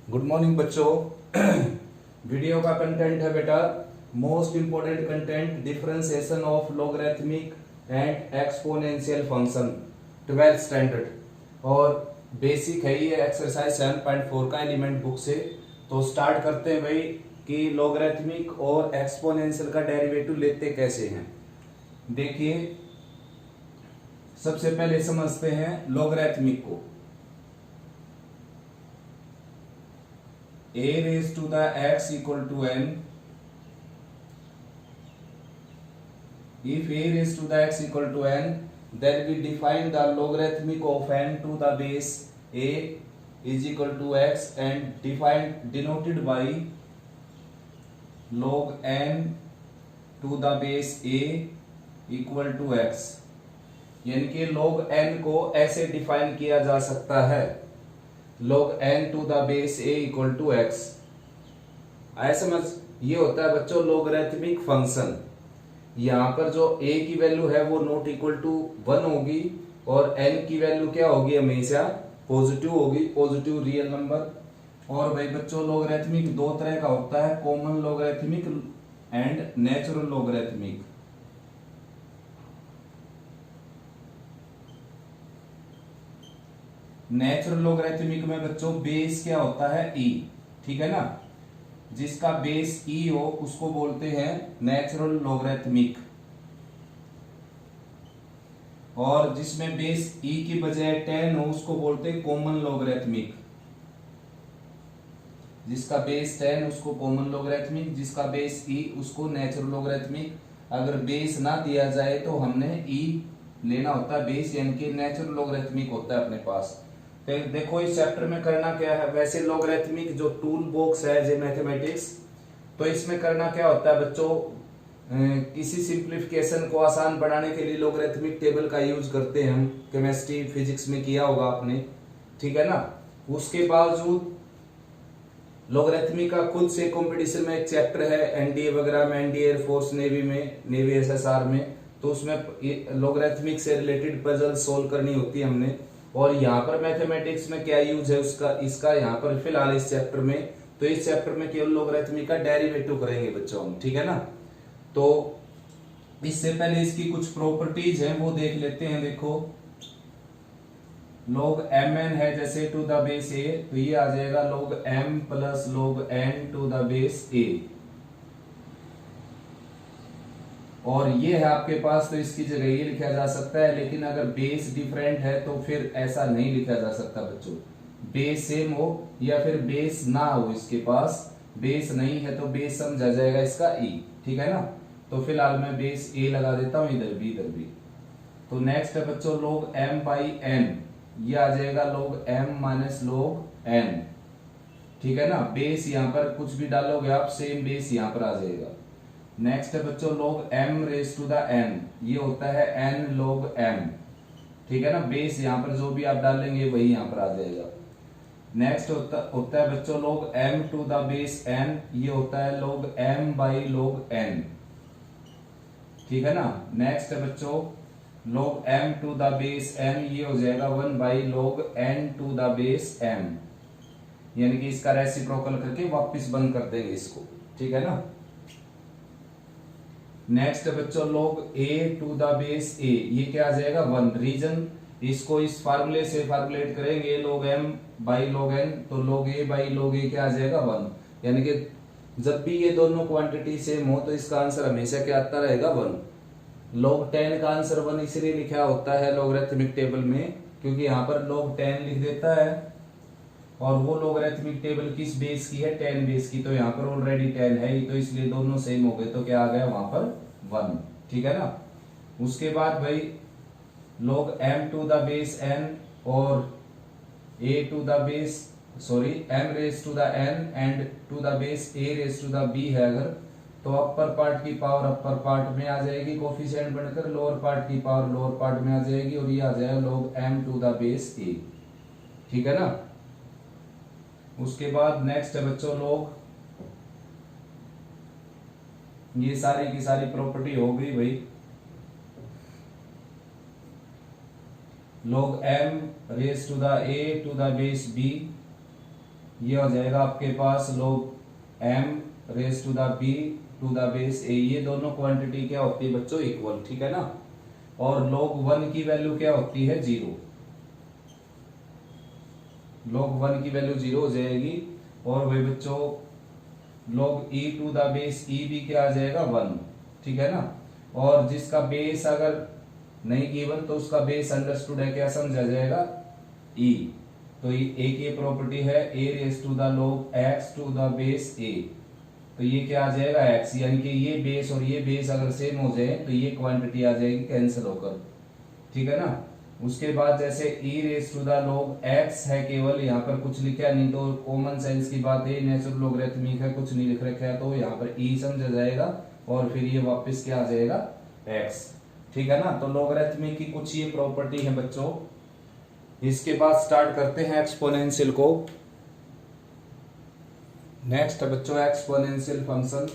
Good morning बच्चों। Video का content है बेटा most important content differentiation of logarithmic and exponential function 12th standard और बेसिक है ये एक्सरसाइज 7.4 का एलिमेंट बुक से। तो स्टार्ट करते हैं भाई कि लॉगरिथमिक और एक्सपोनेंशियल का डेरिवेटिव लेते कैसे हैं। देखिए सबसे पहले समझते हैं लॉगरिथमिक को। a raised to the x equal to n, if a raised to the x equal to n, then we define the logarithmic of n to the base a is equal to x and denoted by log n to the base a equal to x। यानी कि log n को ऐसे define किया जा सकता है log n to the base a equal to x। आया समझ। ये होता है बच्चों लॉगरिथमिक फंक्शन। यहां पर जो a की वैल्यू है वो नॉट इक्वल टू 1 होगी और n की वैल्यू क्या होगी, हमेशा पॉजिटिव होगी, पॉजिटिव रियल नंबर। और भाई बच्चों लॉगरिथमिक दो तरह का होता है, common logarithmic and natural logarithmic. Natural logarithmic में बच्चों बेस क्या होता है, e, ठीक है ना। जिसका बेस e हो उसको बोलते हैं नेचुरल लॉगरिथमिक, और जिसमें बेस e की बजाय 10 हो उसको बोलते हैं कॉमन लॉगरिथमिक। जिसका बेस 10 उसको कॉमन लॉगरिथमिक, जिसका बेस e उसको नेचुरल लॉगरिथमिक। अगर बेस ना दिया जाए तो हमने e लेना होता है बेस, यानी कि नेचुरल लॉगरिथमिक होता है अपने पास। देखो इस चैप्टर में करना क्या है, वैसे लॉगरिथमिक जो टूल बॉक्स है जे मैथमेटिक्स, तो इसमें करना क्या होता है बच्चों, किसी सिंप्लीफिकेशन को आसान बनाने के लिए लॉगरिथमिक टेबल का यूज करते हैं हम। केमिस्ट्री फिजिक्स में किया होगा आपने, ठीक है ना। उसके बावजूद लॉगरिथमिक का खुद से कंपटीशन में एक चैप्टर है एनडीए वगैरह में, एनडीए एयरफोर्स नेवी में, नेवी एसएसआर में, तो उसमें लॉगरिथमिक से रिलेटेड पजल सोल्व करनी होती है हमने। और यहाँ पर मैथमेटिक्स में क्या यूज है उसका, इसका यहाँ पर फिलहाल इस चैप्टर में, तो इस चैप्टर में केवल लॉगरिथमिक का डेरिवेटिव करेंगे बच्चों हम, ठीक है ना। तो इससे पहले इसकी कुछ प्रॉपर्टीज हैं वो देख लेते हैं। देखो log mn है जैसे टू द बेस a, तो ये आ जाएगा log m plus log n to the base a। और ये है आपके पास, तो इसकी जगह ये लिखा जा सकता है, लेकिन अगर बेस डिफरेंट है तो फिर ऐसा नहीं लिखा जा सकता बच्चों। बेस सेम हो या फिर बेस ना हो, इसके पास बेस नहीं है तो बेस समझा जाएगा इसका e, ठीक है ना। तो फिलहाल मैं बेस a लगा देता हूं, इधर भी। तो नेक्स्ट है बच्चों log m बाई n, ये आ जाएगा log m minus log n, ठीक है ना। बेस यहां पर कुछ भी डालोगे आप, सेम बेस यहां पर आ जाएगा। नेक्स्ट है बच्चों log m raise to the n, ये होता है n log m, ठीक है ना। बेस यहां पर जो भी आप डालेंगे वही यहां पर आ जाएगा। नेक्स्ट होता है बच्चों log m to the base n, ये होता है log m by log n, ठीक है ना। नेक्स्ट है बच्चों log m to the base n, ये हो जाएगा 1 by log n to the base m, यानी कि इसका रेसिप्रोकल करके वापस बंद कर देंगे इसको, ठीक है ना। नेक्स्ट है बच्चों log a to the base a, ये क्या आ जाएगा 1। रीजन इसको इस फार्मूले से फार्मुलेट करेंगे log m by log n, तो log a by log a क्या आ जाएगा 1। यानी कि जब भी ये दोनों क्वांटिटी सेम हो तो इसका आंसर हमेशा क्या आता रहेगा 1। log 10 का आंसर 1 इसलिए लिखा होता है लॉगरिथमिक टेबल में क्योंकि यहाँ पर log 10 लिख देता है, और वो लॉगरिथमिक टेबल किस बेस की है, 10 बेस की, तो यहाँ पर ऑलरेडी 10 है तो इसलिए दोनों सेम हो गए, तो क्या आ गया वहां पर 1, ठीक है ना। उसके बाद भाई log m to the base n और a to the base m raise to the n and to the base a raise to the b है अगर, तो अपर पार्ट की पावर अपर पार्ट में आ जाएगी कोफिशिएंट बनकर, लोअर पार्ट की पावर लोअर पार्ट में आ जाएगी, और ये आ जाएगा log m to the base a, ठीक है ना। उसके बाद नेक्स्ट है बच्चों log, ये सारी की सारी प्रॉपर्टी हो गई भाई। log m raise to the a to the base b ये हो जाएगा आपके पास log m raise to the b to the base a। ये दोनों क्वांटिटी क्या होती है बच्चों, इक्वल, ठीक है ना। और log 1 की वैल्यू क्या होती है, 0। log 1 की वैल्यू 0 हो जाएगी। और वही बच्चों log e to the base e भी क्या आ जाएगा, 1, ठीक है ना। और जिसका बेस अगर नहीं गिवन तो उसका बेस अंडरस्टूड है, क्या समझा जाएगा, e। तो एक ये प्रॉपर्टी है a raise to the log x to the base a। तो ये क्या आ जाएगा, x, यानी कि ये बेस और ये बेस अगर सेम हो जाए तो ये क्वांटिटी आ जाएगी कैंसिल होकर, ठीक है ना। उसके बाद जैसे e raise to the log x है, केवल यहाँ पर कुछ लिखा नहीं तो कॉमन सेंस की बात है, नेचुरल लॉगरिथमिक है, कुछ नहीं लिख रखा है, तो यहाँ पर e समझा जाएगा और फिर ये वापस क्या आ जाएगा, x, ठीक है ना। तो लॉगरिथमिक की कुछ ये प्रॉपर्टी है बच्चों। इसके बाद स्टार्ट करते हैं एक्सपोनेंशियल को। नेक्स्ट है बच्चों एक्सपोनेंशियल फंक्शन।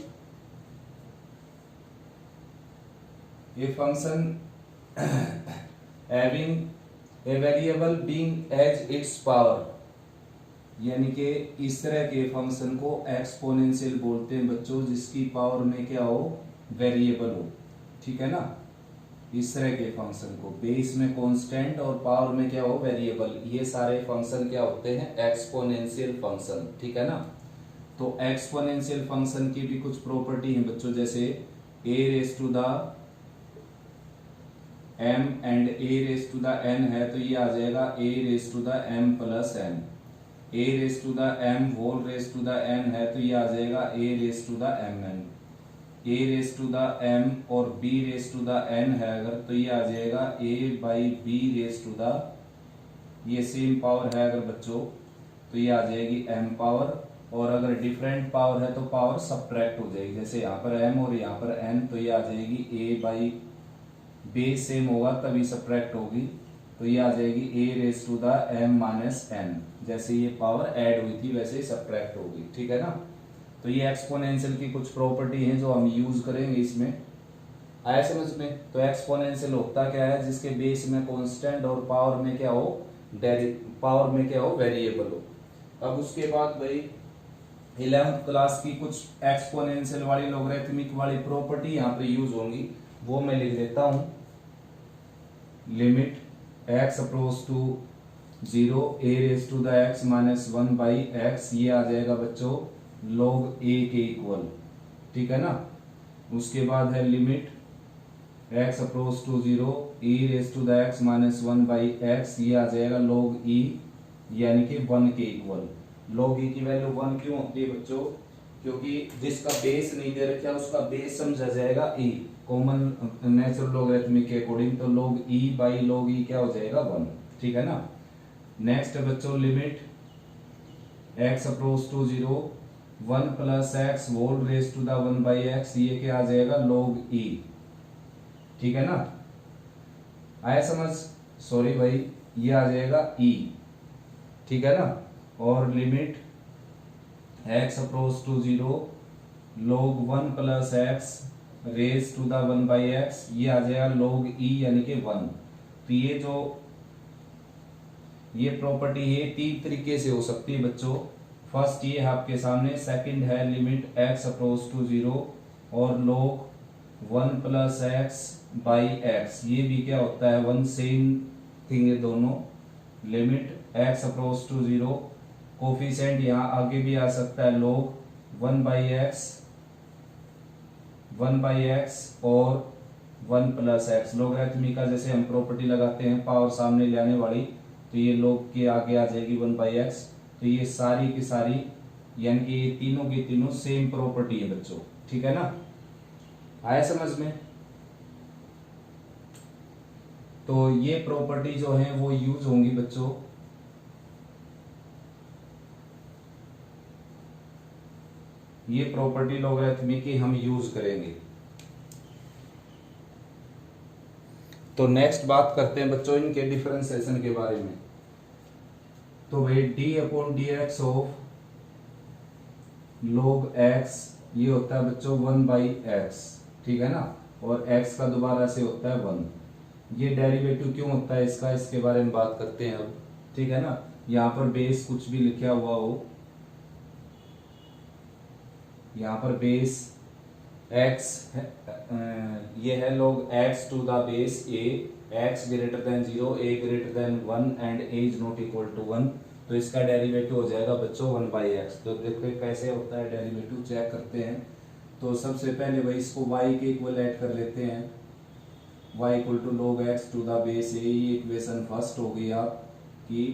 ये function having a variable being as its power, यानी कि इस तरह के फंक्शन को एक्सपोनेंशियल बोलते हैं बच्चों, जिसकी पावर में क्या हो, वेरिएबल हो, ठीक है ना। इस तरह के फंक्शन को बेस में कांस्टेंट और पावर में क्या हो, वेरिएबल, ये सारे फंक्शन क्या होते हैं, एक्सपोनेंशियल फंक्शन, ठीक है ना। तो एक्सपोनेंशियल फंक्शन की भी कुछ प्रॉपर्टी है बच्चों, जैसे a raise to the m and a raise to the n है, तो ये आ जाएगा a raise to the m plus n। a raise to the m whole raise to the n है, तो ये आ जाएगा a raise to the mn। a raise to the m और b raise to the n है अगर, तो ये आ जाएगा a by b raise to the, ये सेम पावर है अगर बच्चों, तो ये आ जाएगी m पावर। और अगर डिफरेंट पावर है तो पावर सब्ट्रैक्ट हो जाएगी, जैसे यहाँ पर m और यहाँ पर n, तो ये आ जाएगी a बाई बेस सेम होगा तभी सब्ट्रैक्ट होगी, तो ये आ जाएगी a raise to the m minus n। जैसे ये पावर ऐड हुई थी वैसे ही सब्ट्रैक्ट होगी, ठीक है ना। तो ये एक्सपोनेंशियल की कुछ प्रॉपर्टी है जो हम यूज करेंगे इसमें, आया समझ में। तो एक्सपोनेंशियल होता क्या है, जिसके बेस में कांस्टेंट और पावर में क्या हो, पावर में क्या हो, वेरिएबल हो। अब उसके बाद भाई 11th क्लास की कुछ एक्सपोनेंशियल वाली लॉगरिथमिक वाली प्रॉपर्टी यहाँ पे यूज होंगी, वो मैं लिख देता हूं। Limit x approach to 0 a raise to the x minus 1 by x, ये आ जाएगा बच्चों log a के इक्वल, ठीक है ना। उसके बाद है limit x approach to 0 e raise to the x minus 1 by x, ये आ जाएगा log e यानी कि 1 के इक्वल। log e की वैल्यू 1 क्यों होती है बच्चों, क्योंकि जिसका बेस नहीं दे रखा उसका बेस समझा जाएगा e, कॉमन नेचुरल लॉगरिथमिक के अकॉर्डिंग, तो log e by log e क्या हो जाएगा, 1, ठीक है ना। नेक्स्ट है बच्चों limit x approach to 0 1 plus x whole raise to the 1 by x, ये क्या आ जाएगा, log e, ठीक है ना। आया समझ, सॉरी भाई, ये आ जाएगा e, ठीक है ना। और limit x approach to 0 log 1 plus x raise to the 1 by x, ये आ जाएगा log e यानी कि 1। तो ये जो ये प्रॉपर्टी है 3 तरीके से हो सकती है बच्चों। फर्स्ट ये है आपके सामने, सेकंड है लिमिट x अप्रोच टू 0 और log 1 plus x by x, ये भी क्या होता है, 1, सेम थिंग है दोनों। Limit x approach to 0, coefficient यहाँ आगे भी आ सकता है log 1 बाई x और 1 प्लस एक्स। लॉगरिथमिक का जैसे हम प्रॉपर्टी लगाते हैं पावर सामने ले आने वाली, तो ये log के आगे आ जाएगी 1 बाई एक्स। तो ये सारी की सारी यानी कि ये तीनों की तीनों सेम प्रॉपर्टी है बच्चों, ठीक है ना। आया समझ में। तो ये प्रॉपर्टी जो है वो यूज होंगी बच्चों ये प्रॉपर्टी लॉगरिथमिक की हम यूज करेंगे। तो नेक्स्ट बात करते हैं बच्चों इनके डिफरेंशिएशन के बारे में। तो भाई D upon D x of log x ये होता है बच्चों 1 बाई एक्स, ठीक है ना, और x का दोबारा से होता है 1। ये डेरिवेटिव क्यों होता है इसका, इसके बारे में बात करते हैं अब, ठीक है ना। यहाँ पर बेस कुछ भी लिखा हुआ हो यहाँ पर बेस x ये है log x to the base a, x greater than 0, a greater than 1 and a is not equal to 1। तो इसका डेरिवेटिव हो जाएगा बच्चों 1/x। तो देखो कैसे होता है डेरिवेटिव, चेक करते हैं। तो सबसे पहले भाई इसको y के इक्वल ऐड कर लेते हैं, y equal to log x to the base a। ये इक्वेशन फर्स्ट हो गई आपकी।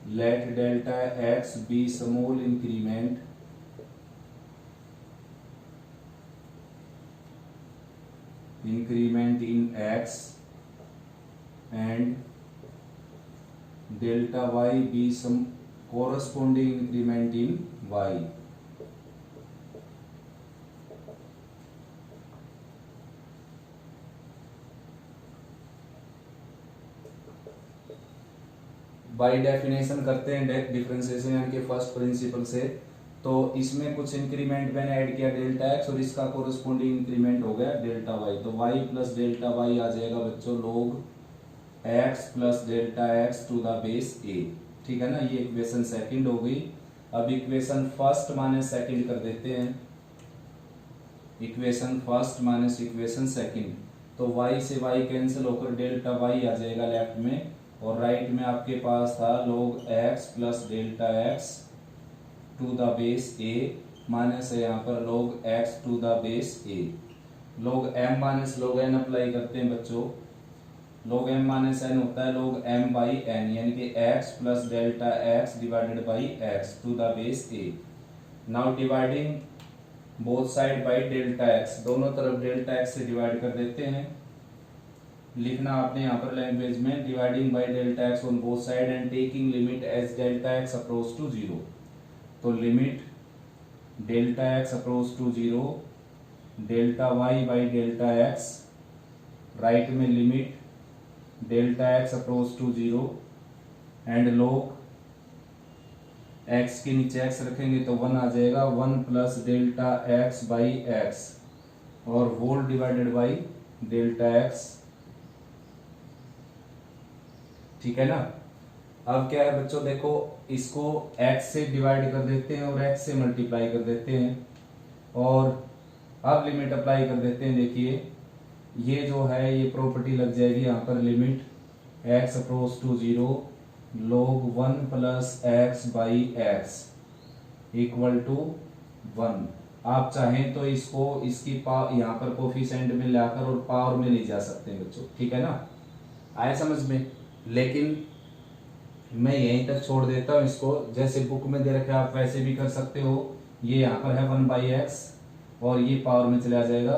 Let delta x be small increment in x and delta y be some corresponding increment in y। By definition करते हैं differentiation यानी कि first principle से। तो इसमें कुछ इंक्रीमेंट मैंने ऐड किया डेल्टा एक्स और इसका कोरस्पोंडिंग इंक्रीमेंट हो गया डेल्टा वाई। तो वाई प्लस डेल्टा वाई आ जाएगा बच्चों log x plus delta x to the base a. ठीक है ना, ये इक्वेशन सेकंड हो गई। अब इक्वेशन फर्स्ट माइनस सेकंड कर देते हैं, equation first minus equation second. तो y से y कैंसिल होकर डेल्टा y आ जाएगा लेफ्ट में, और राइट में आपके पास था log x plus delta x to the base a minus है यहाँ पर log x to the base a। log m minus log n apply करते हैं बच्चों। log m माइनस n होता है log m बाई n, यानी कि x plus delta x divided by x to the base a। Now dividing both side by delta x, दोनों तरफ delta x से डिवाइड कर देते हैं। लिखना आपने यहाँ पर लैंग्वेज में dividing by delta x on both side and taking limit as delta x approach to 0। तो limit delta x approach to 0 delta y by delta x, right में limit delta x approach to 0 and log x के नीचे x रखेंगे तो 1 आ जाएगा, 1 plus delta x by x और whole divided by delta x. ठीक है ना। अब क्या है बच्चों, देखो इसको x से डिवाइड कर देते हैं और x से मल्टीप्लाई कर देते हैं और अब लिमिट अप्लाई कर देते हैं। देखिए ये जो है ये प्रॉपर्टी लग जाएगी यहाँ पर, limit x approach to 0 log 1 plus x by x equal to 1। आप चाहें तो इसको इसकी पावर यहाँ पर कोफिशिएंट में लाकर और पावर में ले जा सकते हैं बच्चों। ठीक है ना, आए समझ में। लेकिन मैं यहीं तक छोड़ देता हूँ इसको, जैसे बुक में दे रखा है आप वैसे भी कर सकते हो। ये यहाँ पर है 1/x और ये पावर में चला जाएगा।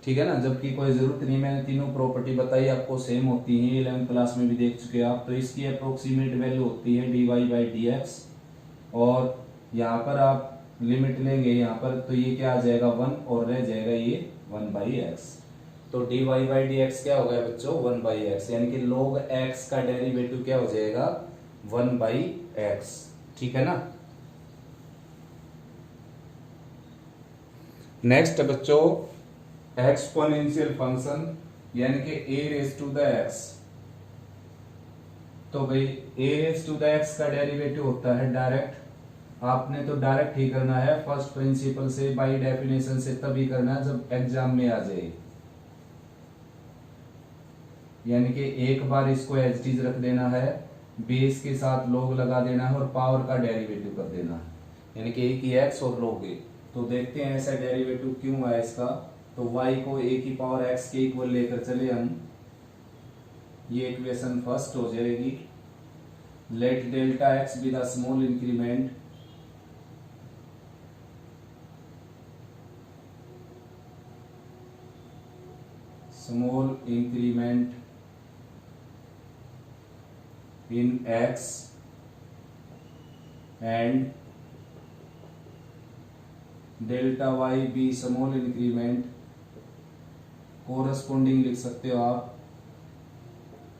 ठीक है ना, जबकि कोई जरूरत नहीं, मैंने तीनों प्रॉपर्टी बताई आपको सेम होती है, 11th क्लास में भी देख चुके हैं आप। तो इसकी अप्रोक्सीमेट वैल्यू होती है dy/dx और यहाँ पर आप लिमिट लेंगे यहाँ पर तो ये क्या आ जाएगा 1 और रह जाएगा ये 1/x। तो dy/dx क्या हो गया बच्चों 1/x, यानी कि log x का डेरिवेटिव क्या हो जाएगा 1/x। ठीक है ना। नेक्स्ट बच्चों एक्सपोनेंशियल फंक्शन यानी कि a⁻x। तो भाई a⁻x का डेरिवेटिव होता है डायरेक्ट। आपने तो डायरेक्ट ही करना है, फर्स्ट प्रिंसिपल से बाय डेफिनेशन से तभी करना है जब एग्जाम में आ जाए। यानी कि एक बार इसको एज इट इज रख देना है, बेस के साथ log लगा देना है और पावर का डेरिवेटिव कर देना है, यानी कि a की x और log a। तो देखते हैं ऐसा डेरिवेटिव क्यों है इसका। तो y को a की पावर x के इक्वल लेकर चले हम, ये इक्वेशन फर्स्ट हो जाएगी। Late delta x be the small increment in x and delta y भी स्मॉल इंक्रीमेंट, कोरस्पोंडिंग लिख सकते हो आप,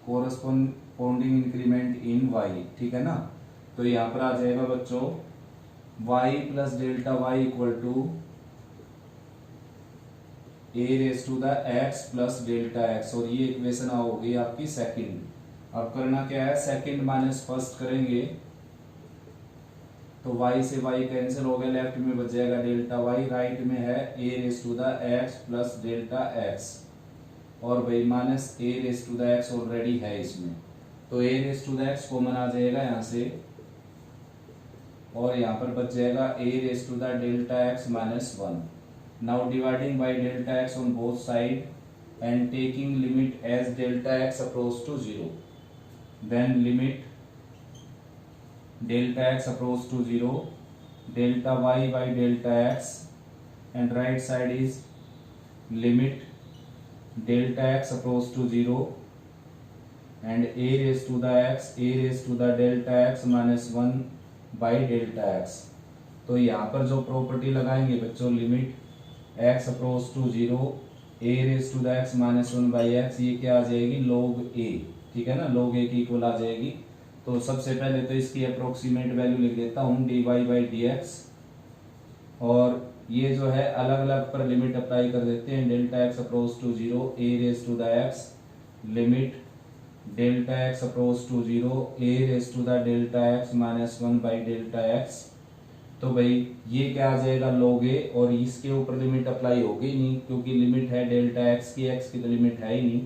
कोरस्पोंडिंग इंक्रीमेंट इन y। ठीक है ना। तो यहां पर आ जाएगा बच्चों y plus delta y equal to a⁻x plus delta x और ये इक्वेशन होगी आपकी सेकंड। अब करना क्या है, सेकंड माइनस फर्स्ट करेंगे तो y से y कैंसिल हो गया, लेफ्ट में बच जाएगा डेल्टा y, राइट में है a raise to the x plus delta x, और भाई minus a raise to the x already है इसमें, तो a raise to the x common आ जाएगा यहाँ से, और यहाँ पर बच जाएगा a raise to the delta x minus 1. Now dividing by delta x on both side and taking limit as delta x approach to 0, then limit delta x approach to 0, delta y by delta x, and right side is limit delta x approach to 0 and a raised to the x, a raised to the delta x minus 1 by delta x. तो यहाँ पर जो property लगाएंगे बच्चों, limit x approach to 0, a raised to the x minus 1 by x, ये क्या आ जाएगी log a, ठीक है ना, log a की इक्वल आ जाएगी. तो सबसे पहले तो इसकी अप्रोक्सीमेट वैल्यू लिख देता हूँ dy बाई डी एक्स, और ये जो है अलग अलग पर लिमिट अप्लाई कर देते हैं. Delta x approach to 0, a raise to the x, limit delta x approach to 0, a raise to the delta x minus 1 by delta x. तो भाई ये क्या आ जाएगा log a, और इसके ऊपर लिमिट अप्लाई होगी नहीं क्योंकि लिमिट है डेल्टा x की, x की तो लिमिट है ही नहीं.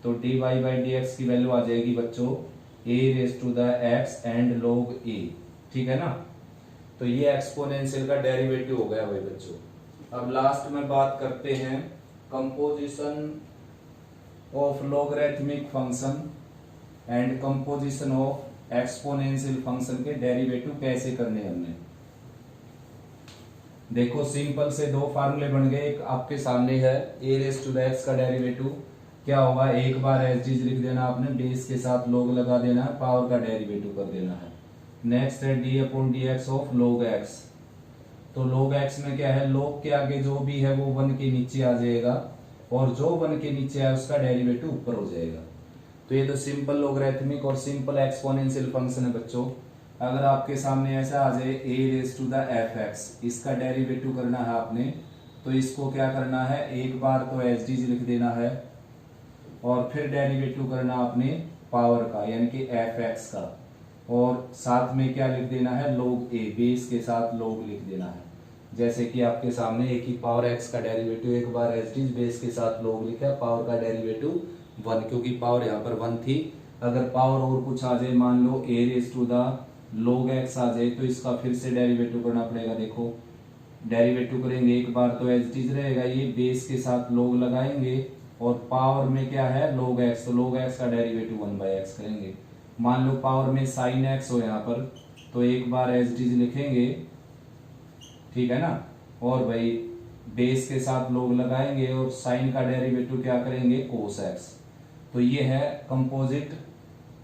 तो dy बाई डी एक्स की वैल्यू आ जाएगी बच्चों a raise to the x and log a, ठीक है ना. तो ये एक्सपोनेंशियल का डेरिवेटिव हो गया भाई बच्चों. अब लास्ट में बात करते हैं composition of logarithmic function and composition of exponential function के डेरिवेटिव कैसे करने हमने. देखो सिंपल से दो फार्मूले बन गए. एक आपके सामने है a raise to the x का डेरिवेटिव क्या होगा, एक बार एज डीज लिख देना आपने, बेस के साथ log लगा देना है, पावर का डेरिवेटिव कर देना है. नेक्स्ट है d upon D x of log x. तो log x में क्या है, log के आगे जो भी है वो 1 के नीचे आ जाएगा, और जो 1 के नीचे है उसका डेरिवेटिव ऊपर हो जाएगा. तो ये तो सिंपल लॉगरिथमिक और सिंपल एक्सपोनेंशियल फंक्शन है बच्चों. अगर आपके सामने ऐसा आ जाए a raise to the fx, इसका डेरिवेटिव करना है आपने, तो इसको क्या करना है, एक बार तो एज डीज लिख देना है, और फिर डेरिवेटिव करना आपने पावर का यानी कि fx का, और साथ में क्या लिख देना है log a, बेस के साथ log लिख देना है. जैसे कि आपके सामने एक ही पावर x का डेरिवेटिव, एक बार एज डीज बेस के साथ log लिखा, पावर का डेरिवेटिव 1, क्योंकि पावर यहाँ पर 1 थी. अगर पावर और कुछ आ जाए, मान लो a raise to the log x आ जाए, तो इसका फिर से डेरिवेटिव करना पड़ेगा. देखो डेरिवेटिव करेंगे एक बार तो एज डीज रहेगा, ये बेस के साथ log लगाएंगे, और पावर में क्या है log x, तो log x का डेरिवेटिव 1 बाई एक्स करेंगे. मान लो पावर में sin x हो यहाँ पर, तो एक बार एज डीज लिखेंगे, ठीक है ना, और भाई बेस के साथ log लगाएंगे, और sin का डेरिवेटिव क्या करेंगे cos x. तो ये है कंपोजिट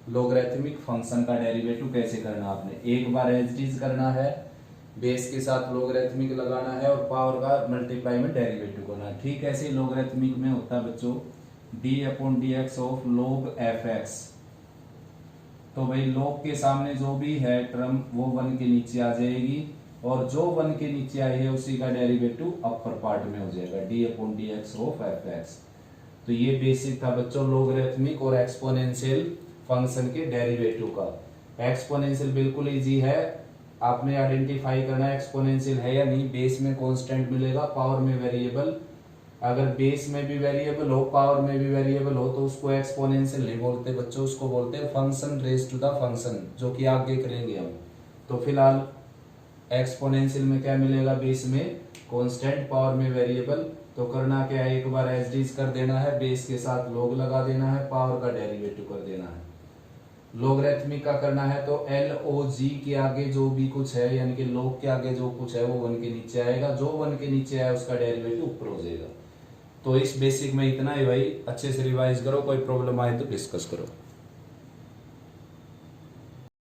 लॉगरिथमिक फंक्शन का डेरिवेटिव कैसे करना आपने. एक बार एज डीज करना है, बेस के साथ लॉगरिथमिक लगाना है, और पावर का मल्टीप्लाई में डेरिवेटिव करना है. ठीक ऐसे ही लॉगरिथमिक में होता है बच्चों d upon D x of log fx. तो भाई log के सामने जो भी है टर्म वो 1 के नीचे आ जाएगी, और जो 1 के नीचे आई है उसी का डेरिवेटिव अपर पार्ट में हो जाएगा d upon D x of fx. तो ये बेसिक था बच्चों लॉगरिथमिक और एक्सपोनेंशियल फंक्शन के डेरिवेटिव का. एक्सपोनेंशियल बिल्कुल इजी है, आपने आइडेंटिफाई करना है एक्सपोनेंशियल है या नहीं. बेस में कांस्टेंट मिलेगा, पावर में वेरिएबल. अगर बेस में भी वेरिएबल हो, पावर में भी वेरिएबल हो, तो उसको एक्सपोनेंशियल नहीं बोलते बच्चों, उसको बोलते हैं function raise to the function, जो कि आगे करेंगे हम. तो फिलहाल एक्सपोनेंशियल में क्या मिलेगा, बेस में कांस्टेंट, पावर में वेरिएबल. तो करना क्या है, एक बार एज डीज कर देना है, बेस के साथ log लगा देना है, पावर का डेरिवेटिव कर देना है. लॉगरिथमिक का करना है तो LOG के आगे जो भी कुछ है, यानी कि log के आगे जो कुछ है वो 1 के नीचे आएगा, जो 1 के नीचे आए उसका डेरिवेटिव ऊपर हो जाएगा. तो इस बेसिक में इतना ही भाई, अच्छे से रिवाइज करो, कोई प्रॉब्लम आए तो डिस्कस करो.